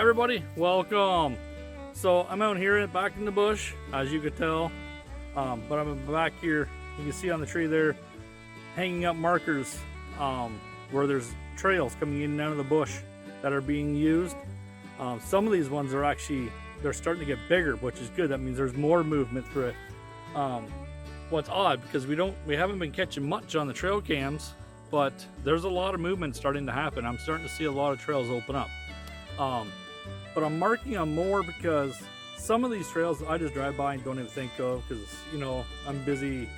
everybody, welcome. So I'm out here back in the bush, as you could tell, but I'm back here. You can see on the tree there hanging up markers where there's trails coming in and out of the bush that are being used. Some of these ones are actually, they're starting to get bigger, which is good. That means there's more movement through it. What's odd, because we haven't been catching much on the trail cams, but there's a lot of movement starting to happen. I'm starting to see a lot of trails open up. But I'm marking them more because some of these trails I just drive by and don't even think of, because I'm busy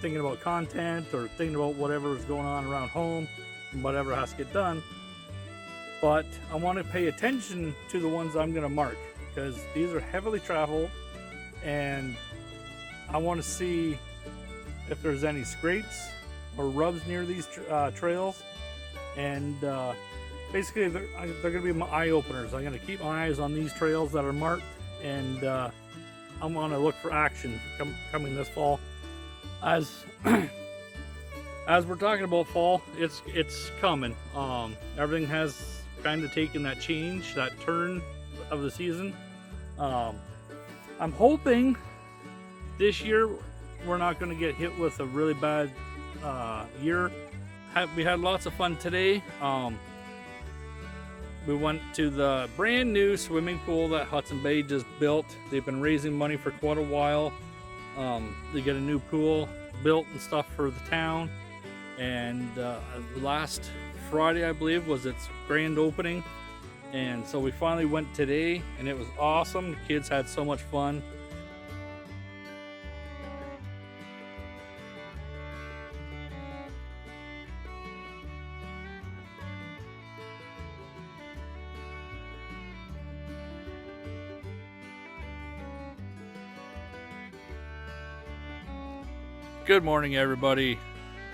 thinking about content or thinking about whatever is going on around home and whatever has to get done. But I want to pay attention to the ones I'm going to mark, because these are heavily traveled, and I want to see if there's any scrapes or rubs near these trails. And basically they're going to be my eye openers. I'm going to keep my eyes on these trails that are marked, and I'm going to look for action coming this fall. As we're talking about fall, it's coming. Everything has kind of taken that change, that turn of the season. I'm hoping this year we're not going to get hit with a really bad year. We had lots of fun today. We went to the brand new swimming pool that Hudson Bay just built. They've been raising money for quite a while. They get a new pool built and stuff for the town. And last Friday, I believe, was its grand opening. And so we finally went today, and it was awesome. The kids had so much fun. Good morning, everybody.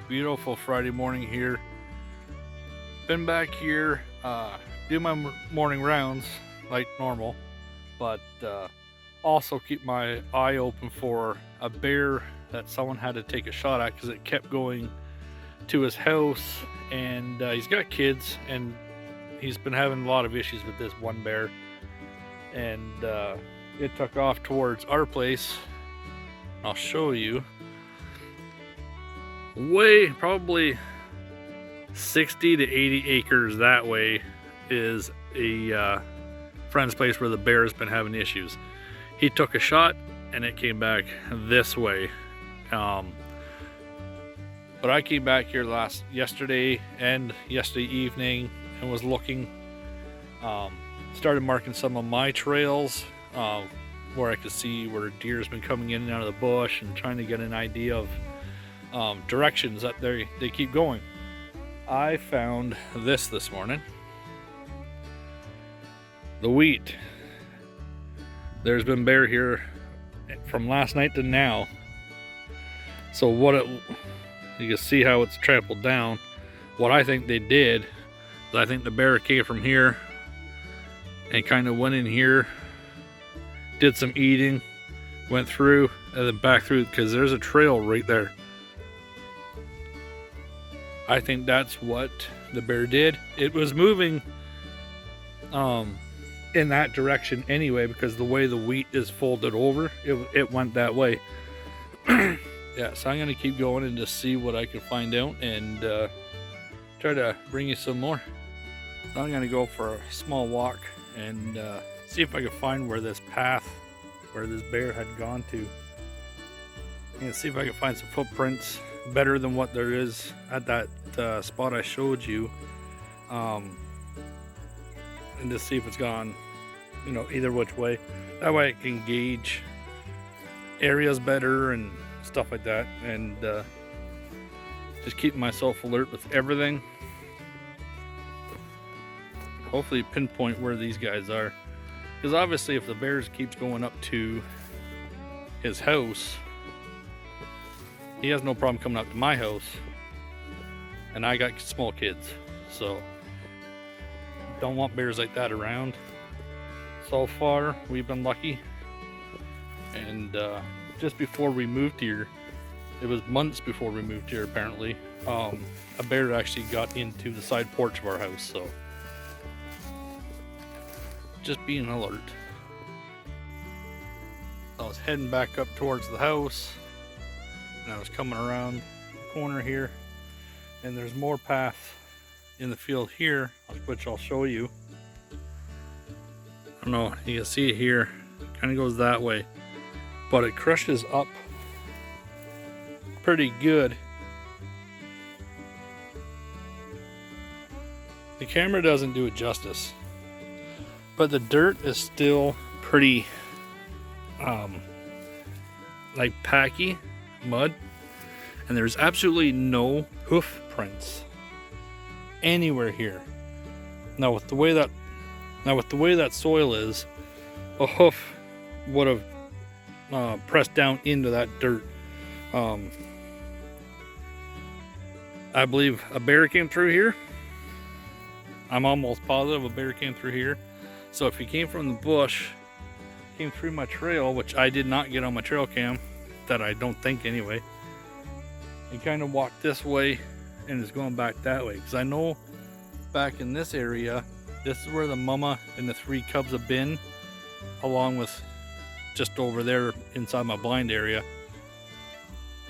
Beautiful Friday morning here. Been back here, do my morning rounds like normal, but also keep my eye open for a bear that someone had to take a shot at, because it kept going to his house. And he's got kids, and he's been having a lot of issues with this one bear. And it took off towards our place. I'll show you. Probably 60 to 80 acres that way is a friend's place where the bear has been having issues. He took a shot and it came back this way. But I came back here yesterday and yesterday evening and was looking, started marking some of my trails where I could see where deer's been coming in and out of the bush, and trying to get an idea of directions that they keep going. I found this morning. The wheat. There's been bear here from last night to now. So you can see how it's trampled down. What I think they did is, I think the bear came from here and kind of went in here, did some eating, went through, and then back through, because there's a trail right there. I think that's what the bear did. It was moving in that direction anyway, because the way the wheat is folded over, it went that way. Yeah, so I'm going to keep going and just see what I can find out, and try to bring you some more. So I'm going to go for a small walk and see if I can find where this path, where this bear had gone to. And see if I can find some footprints better than what there is at that spot I showed you, and just see if it's gone either which way. That way I can gauge areas better and stuff like that, and just keeping myself alert with everything. Hopefully pinpoint where these guys are, because obviously if the bears keeps going up to his house, he has no problem coming up to my house, and I got small kids, so don't want bears like that around. So far we've been lucky, and just before we moved here, it was months before we moved here apparently, a bear actually got into the side porch of our house. So just being alert. I was heading back up towards the house, and I was coming around the corner here, and there's more path in the field here, which I'll show you. I don't know, you can see it here, kind of goes that way, but it crushes up pretty good. The camera doesn't do it justice, but the dirt is still pretty like packy mud, and there's absolutely no hoof prints anywhere here. Now with the way that soil is, a hoof would have pressed down into that dirt. I believe a bear came through here. I'm almost positive a bear came through here. So if he came from the bush, came through my trail, which I did not get on my trail cam, that I don't think anyway, and kind of walked this way and is going back that way. Because I know back in this area, this is where the mama and the 3 cubs have been, along with just over there inside my blind area.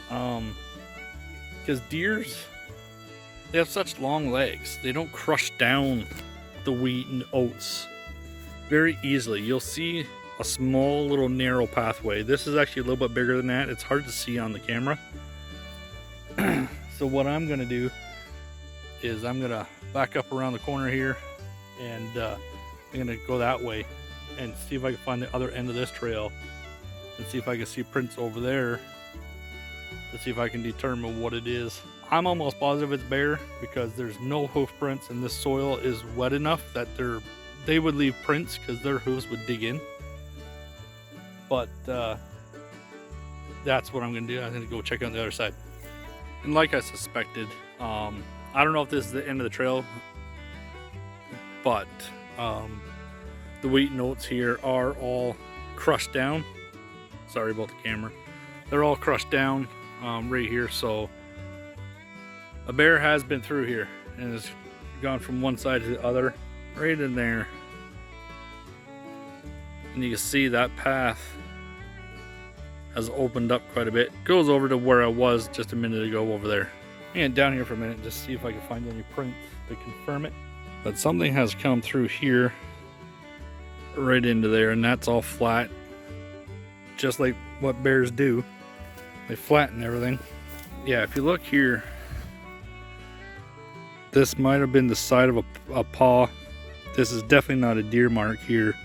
Because deers, they have such long legs, they don't crush down the wheat and oats very easily. You'll see a small little narrow pathway. This is actually a little bit bigger than that. It's hard to see on the camera. So what I'm gonna do is I'm gonna back up around the corner here, and I'm gonna go that way and see if I can find the other end of this trail and see if I can see prints over there to see if I can determine what it is. I'm almost positive it's bear because there's no hoof prints, and this soil is wet enough that they would leave prints because their hooves would dig in. But that's what I'm gonna do. I'm gonna go check on the other side. And like I suspected, I don't know if this is the end of the trail, but the wheat and oats here are all crushed down. Sorry about the camera. They're all crushed down right here. So a bear has been through here and has gone from one side to the other, right in there. And you can see that path has opened up quite a bit. Goes over to where I was just a minute ago over there. And down here for a minute, just see if I can find any prints to confirm it. But something has come through here, right into there, and that's all flat. Just like what bears do. They flatten everything. Yeah, if you look here, this might have been the side of a paw. This is definitely not a deer mark here.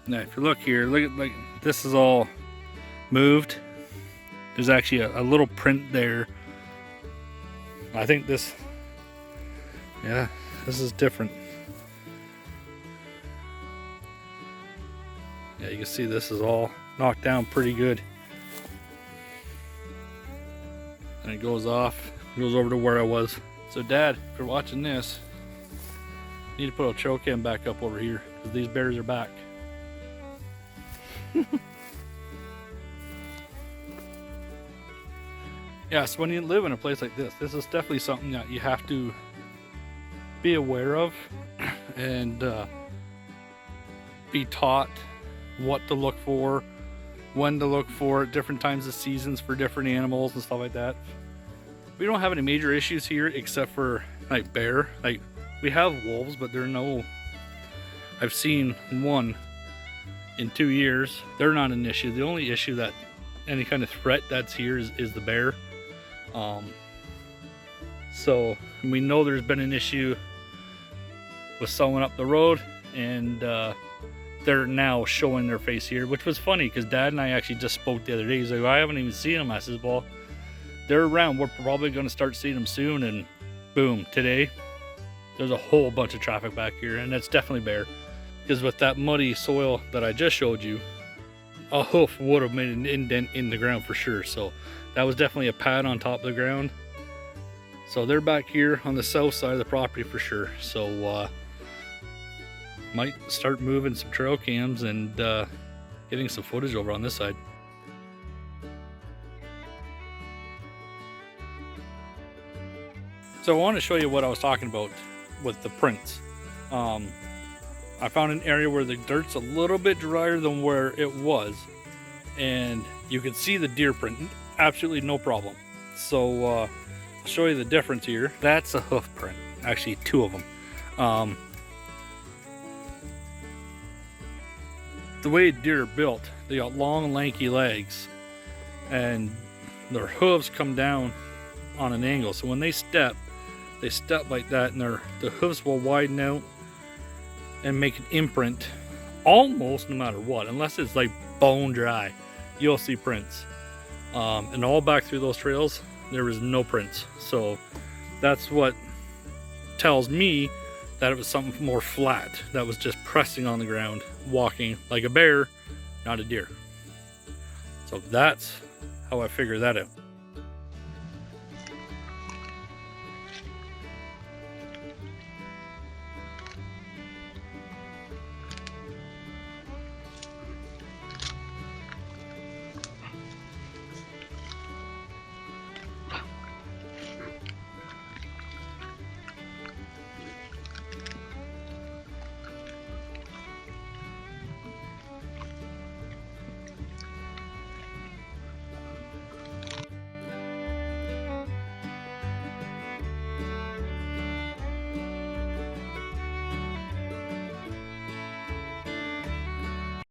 Now if you look here, look at, like, this is all moved. There's actually a little print there. I think this, yeah, this is different. Yeah, you can see this is all knocked down pretty good. And it goes off, goes over to where I was. So Dad, if you're watching this, you need to put a trail cam back up over here because these bears are back. Yeah, so when you live in a place like this is definitely something that you have to be aware of and be taught what to look for, when to look for at different times of seasons for different animals and stuff like that. We don't have any major issues here except for like bear. Like, we have wolves, but they're no, I've seen one in 2 years. They're not an issue. The only issue that any kind of threat that's here is the bear. So we know there's been an issue with someone up the road, and they're now showing their face here, which was funny because Dad and I actually just spoke the other day. He's like, I haven't even seen them. I says, well, they're around. We're probably going to start seeing them soon. And boom, today there's a whole bunch of traffic back here, and that's definitely bear. Because with that muddy soil that I just showed you, a hoof would have made an indent in the ground for sure. So that was definitely a pad on top of the ground. So they're back here on the south side of the property for sure. So might start moving some trail cams and getting some footage over on this side. So I want to show you what I was talking about with the prints. I found an area where the dirt's a little bit drier than where it was, and you can see the deer print, absolutely no problem. So I'll show you the difference here. That's a hoof print, actually 2 of them. The way deer are built, they got long lanky legs, and their hooves come down on an angle. So when they step like that, and the hooves will widen out and make an imprint almost no matter what, unless it's like bone dry, you'll see prints. And all back through those trails, there was no prints. So that's what tells me that it was something more flat, that was just pressing on the ground, walking like a bear, not a deer. So that's how I figured that out.